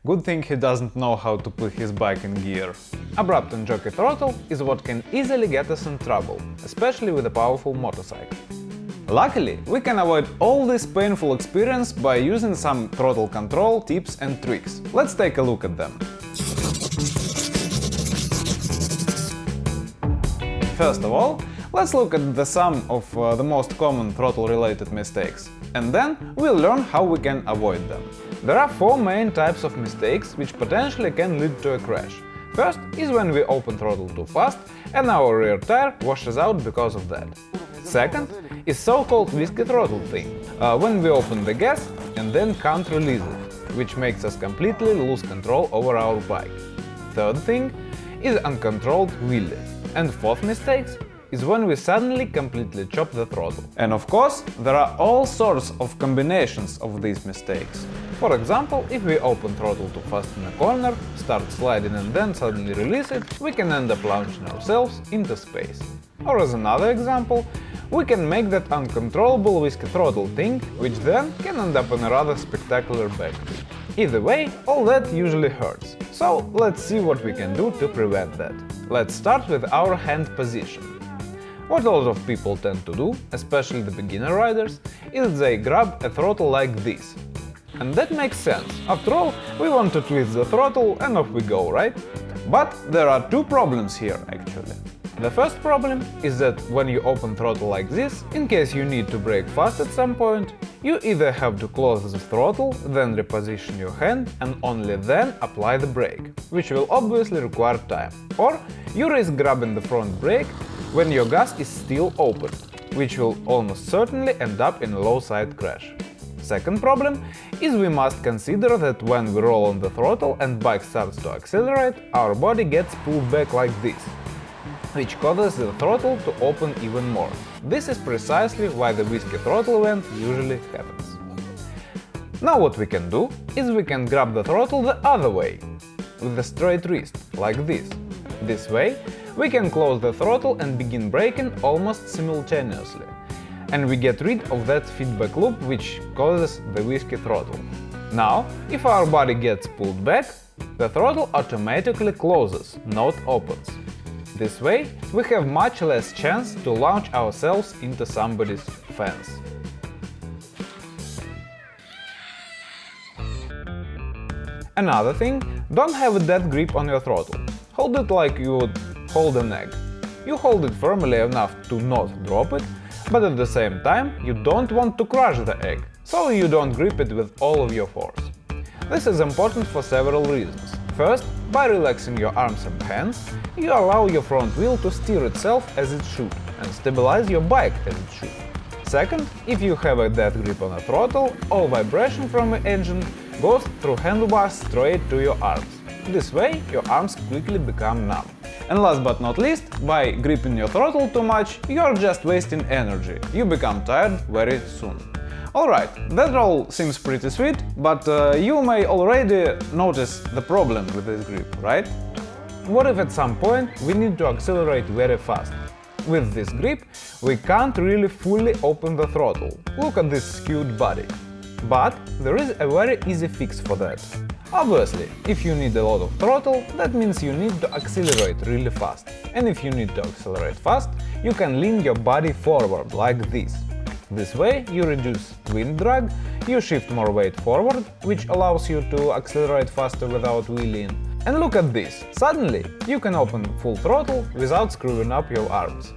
Good thing he doesn't know how to put his bike in gear. Abrupt and jerky throttle is what can easily get us in trouble, especially with a powerful motorcycle. Luckily, we can avoid all this painful experience by using some throttle control tips and tricks. Let's take a look at them. First of all, let's look at the sum of the most common throttle-related mistakes, and then we'll learn how we can avoid them. There are 4 main types of mistakes which potentially can lead to a crash. First is when we open throttle too fast and our rear tire washes out because of that. Second is so-called whiskey throttle thing, when we open the gas and then can't release it, which makes us completely lose control over our bike. Third thing is uncontrolled wheelie. And fourth mistake is when we suddenly completely chop the throttle. And of course, there are all sorts of combinations of these mistakes. For example, if we open throttle too fast in a corner, start sliding and then suddenly release it, we can end up launching ourselves into space. Or as another example, we can make that uncontrollable whiskey throttle thing, which then can end up in a rather spectacular backflip. Either way, all that usually hurts. So let's see what we can do to prevent that. Let's start with our hand position. What a lot of people tend to do, especially the beginner riders, is they grab a throttle like this. And that makes sense. After all, we want to twist the throttle and off we go, right? But there are 2 problems here, actually. The first problem is that when you open throttle like this, in case you need to brake fast at some point, you either have to close the throttle, then reposition your hand and only then apply the brake, which will obviously require time. Or you risk grabbing the front brake when your gas is still open, which will almost certainly end up in a low side crash. Second problem is we must consider that when we roll on the throttle and bike starts to accelerate, our body gets pulled back like this, which causes the throttle to open even more. This is precisely why the whiskey throttle event usually happens. Now what we can do is we can grab the throttle the other way, with the straight wrist, like this. This way, we can close the throttle and begin braking almost simultaneously. And we get rid of that feedback loop which causes the whiskey throttle. Now, if our body gets pulled back, the throttle automatically closes, not opens. This way, we have much less chance to launch ourselves into somebody's fence. Another thing, don't have a dead grip on your throttle. Hold it like you would hold an egg. You hold it firmly enough to not drop it, but at the same time you don't want to crush the egg, so you don't grip it with all of your force. This is important for several reasons. First, by relaxing your arms and hands, you allow your front wheel to steer itself as it should and stabilize your bike as it should. Second, if you have a dead grip on a throttle, all vibration from the engine goes through handlebars straight to your arms. This way, your arms quickly become numb. And last but not least, by gripping your throttle too much, you're just wasting energy. You become tired very soon. Alright, that all seems pretty sweet, but you may already notice the problem with this grip, right? What if at some point we need to accelerate very fast? With this grip, we can't really fully open the throttle. Look at this skewed body. But there is a very easy fix for that. Obviously, if you need a lot of throttle, that means you need to accelerate really fast. And if you need to accelerate fast, you can lean your body forward like this. This way you reduce wind drag, you shift more weight forward, which allows you to accelerate faster without wheeling. And look at this! Suddenly you can open full throttle without screwing up your arms.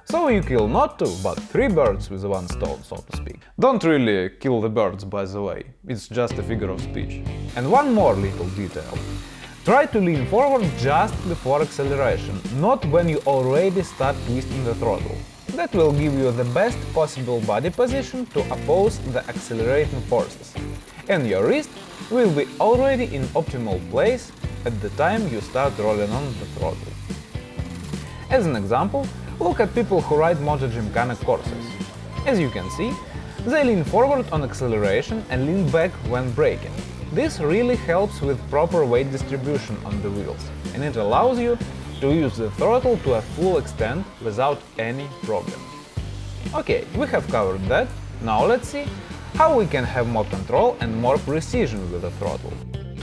So you kill not 2, but 3 birds with 1 stone, so to speak. Don't really kill the birds, by the way, it's just a figure of speech. And one more little detail. Try to lean forward just before acceleration, not when you already start twisting the throttle. That will give you the best possible body position to oppose the accelerating forces. And your wrist will be already in optimal place at the time you start rolling on the throttle. As an example, look at people who ride Moto Gymkhana courses. As you can see, they lean forward on acceleration and lean back when braking. This really helps with proper weight distribution on the wheels, and it allows you to use the throttle to a full extent without any problem. Okay, we have covered that. Now let's see how we can have more control and more precision with the throttle.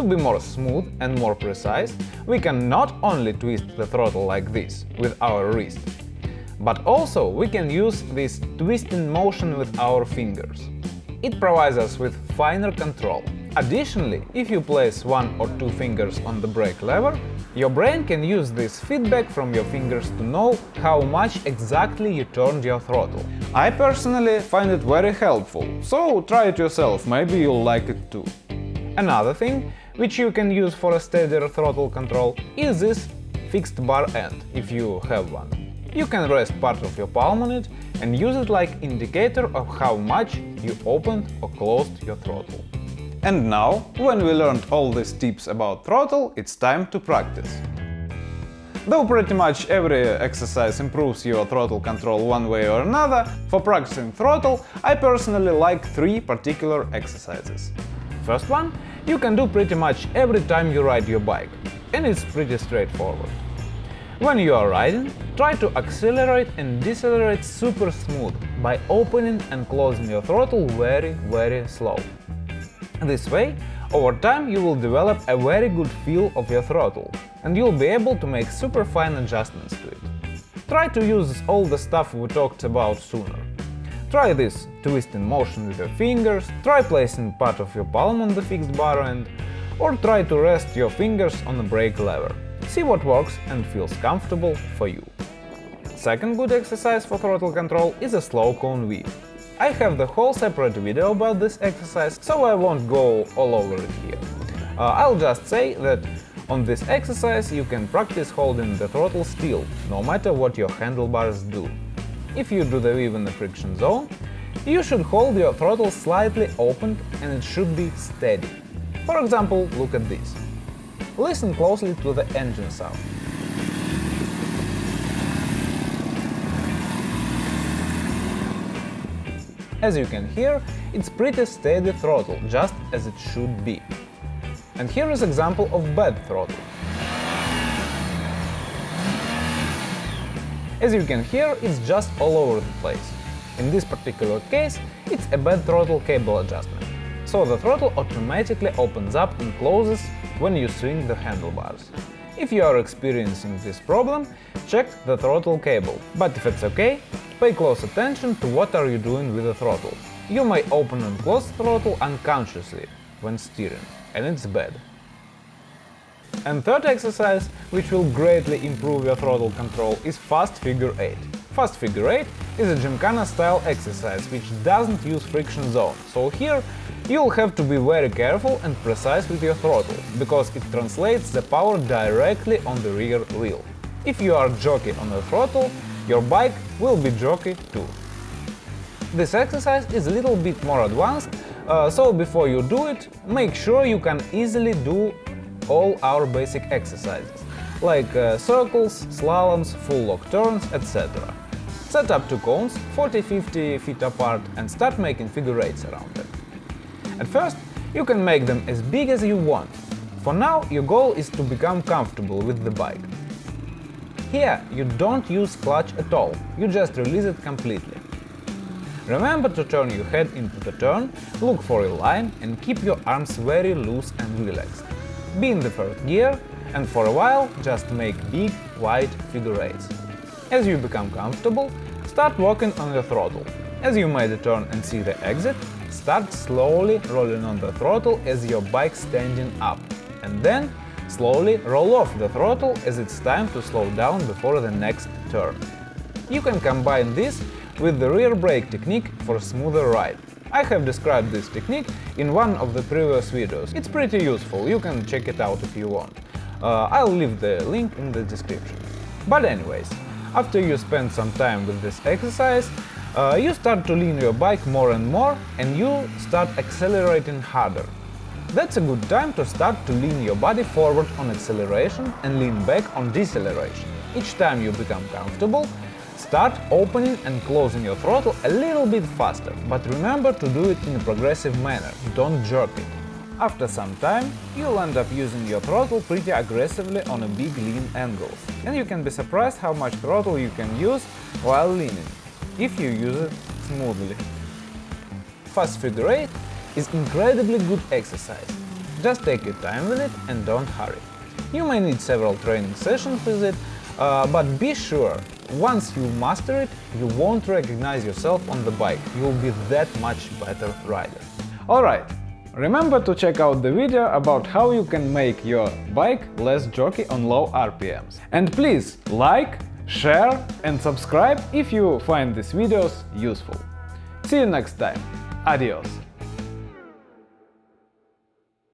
To be more smooth and more precise, we can not only twist the throttle like this, with our wrist, but also we can use this twisting motion with our fingers. It provides us with finer control. Additionally, if you place 1 or 2 fingers on the brake lever, your brain can use this feedback from your fingers to know how much exactly you turned your throttle. I personally find it very helpful, so try it yourself, maybe you'll like it too. Another thing which you can use for a steadier throttle control is this fixed bar end, if you have one. You can rest part of your palm on it and use it like indicator of how much you opened or closed your throttle. And now, when we learned all these tips about throttle, it's time to practice. Though pretty much every exercise improves your throttle control one way or another, for practicing throttle I personally like 3 particular exercises. First one you can do pretty much every time you ride your bike, and it's pretty straightforward. When you are riding, try to accelerate and decelerate super smooth by opening and closing your throttle very slow. This way, over time you will develop a very good feel of your throttle, and you'll be able to make super fine adjustments to it. Try to use all the stuff we talked about sooner. Try this twisting motion with your fingers, try placing part of your palm on the fixed bar end, or try to rest your fingers on the brake lever. See what works and feels comfortable for you. Second good exercise for throttle control is a slow cone V. I have the whole separate video about this exercise, so I won't go all over it here. I'll just say that on this exercise you can practice holding the throttle still, no matter what your handlebars do. If you do the V in the friction zone, you should hold your throttle slightly opened and it should be steady. For example, look at this. Listen closely to the engine sound. As you can hear, it's pretty steady throttle, just as it should be. And here is example of bad throttle. As you can hear, it's just all over the place. In this particular case, it's a bad throttle cable adjustment. So the throttle automatically opens up and closes when you swing the handlebars. If you are experiencing this problem, check the throttle cable. But if it's okay, pay close attention to what are you doing with the throttle. You may open and close the throttle unconsciously when steering, and it's bad. And third exercise, which will greatly improve your throttle control, is fast figure 8. Fast figure 8 is a gymkhana style exercise which doesn't use friction zone, so here you'll have to be very careful and precise with your throttle, because it translates the power directly on the rear wheel. If you are jockey on the throttle, your bike will be jockey too. This exercise is a little bit more advanced, so before you do it, make sure you can easily do all our basic exercises, like circles, slaloms, full lock turns, etc. Set up 2 cones 40-50 feet apart and start making figure 8s around them. At first, you can make them as big as you want. For now, your goal is to become comfortable with the bike. Here, you don't use clutch at all, you just release it completely. Remember to turn your head into the turn, look for a line and keep your arms very loose and relaxed. Be in the first gear and for a while just make big, wide figure 8s. As you become comfortable, start working on your throttle. As you made the turn and see the exit, start slowly rolling on the throttle as your bike standing up, and then slowly roll off the throttle as it's time to slow down before the next turn. You can combine this with the rear brake technique for a smoother ride. I have described this technique in one of the previous videos. It's pretty useful, you can check it out if you want. I'll leave the link in the description. But anyways, after you spend some time with this exercise, you start to lean your bike more and more and you start accelerating harder. That's a good time to start to lean your body forward on acceleration and lean back on deceleration. Each time you become comfortable, start opening and closing your throttle a little bit faster, but remember to do it in a progressive manner, don't jerk it. After some time, you'll end up using your throttle pretty aggressively on a big lean angles, and you can be surprised how much throttle you can use while leaning, if you use it smoothly. Fast figure 8 is incredibly good exercise. Just take your time with it and don't hurry. You may need several training sessions with it, but be sure, once you master it, you won't recognize yourself on the bike, you'll be that much better rider. Alright, remember to check out the video about how you can make your bike less jerky on low RPMs. And please like, share and subscribe if you find these videos useful. See you next time. Adios!